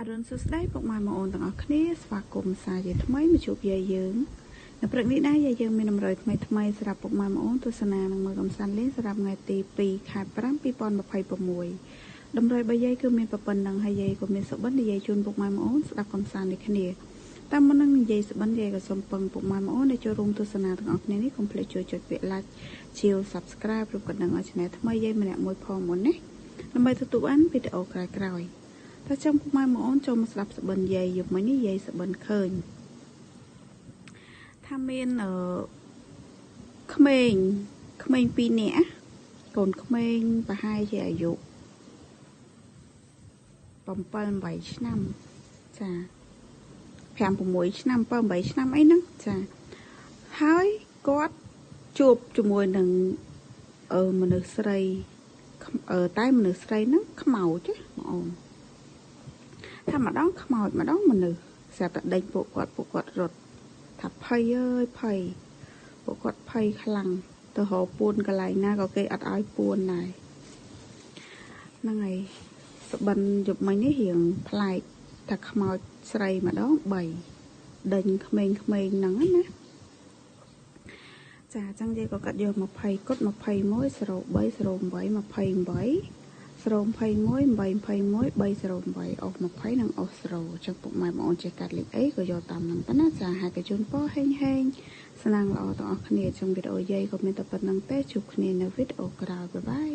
អរុនសួស្តីពុកម៉ែបងប្អូនទាំងអស់គ្នាស្វាគមន៍សាជាថ្មីមកជួបយាយយើងនៅព្រឹកនេះដែរយាយយើងមានតម្រូវថ្មីសម្រាប់ពុកម៉ែបងប្អូនទស្សនានឹងមើលកំសាន្តលេងសម្រាប់ថ្ងៃទី2ខែ5 2026តម្រូវរបស់យាយគឺមានប៉ុណ្ណឹងហើយយាយក៏មានសុបិននិយាយជូនពុកម៉ែបងប្អូនស្ដាប់កំសាន្តនេះគ្នាតាមមុននឹងនិយាយសុបិនយាយក៏សូមពឹងពុកម៉ែបងប្អូនដែលចូលរួមទស្សនាទាំងអស់គ្នានេះកុំភ្លេចជួយចុចពាក្យ like ជា subscribe ឬក៏ដឹងឲ្យ channel ថ្មីយាយម្នាក់មួយផងមុនណាដើម្បីទទួលបានវីដេអូក្រោយៗតែចាំពុកម៉ែបងប្អូនចូលមកស្ដាប់សុបិនយាយយប់មិញនេះយាយសុបិនឃើញថាមានក្មេង2នាក់កូនក្មេងប្រហែលជាអាយុ7-8 ឆ្នាំចា5-6 ឆ្នាំ7-8 ឆ្នាំអីហ្នឹងចាហើយគាត់ជួបជាមួយនឹងមនុស្សស្រីតែមនុស្សស្រីហ្នឹងខ្មោចណាបងអូនថាម្ដងខ្មោចម្ដងមនុស្សស្រាប់តែដេញពួកគាត់រត់ថាភ័យអើយភ័យពួកគាត់ភ័យខ្លាំងទៅរកពួនកន្លែងណាក៏គេអត់ឲ្យពួនដែរហ្នឹងហើយសុបិនយប់មិញនេះរៀងប្លែកថាខ្មោចស្រីម្ដង3ដេញក្មេងៗហ្នឹងណាចាអញ្ចឹងយាយក៏កាត់យក20គត់21 03 08 28 021 821 308អស់20និងអស់0អញ្ចឹងពុកម៉ែបងប្អូនចេះកាត់លេខអីក៏យកតាមហ្នឹងទៅណាចាហើយក៏ជូនពរហេងស្នាងល្អទាំងអស់គ្នាtrongវីដេអូយាយក៏មានតែប៉ុណ្្នឹងទេជួបគ្នានៅវីដេអូក្រោយបាយ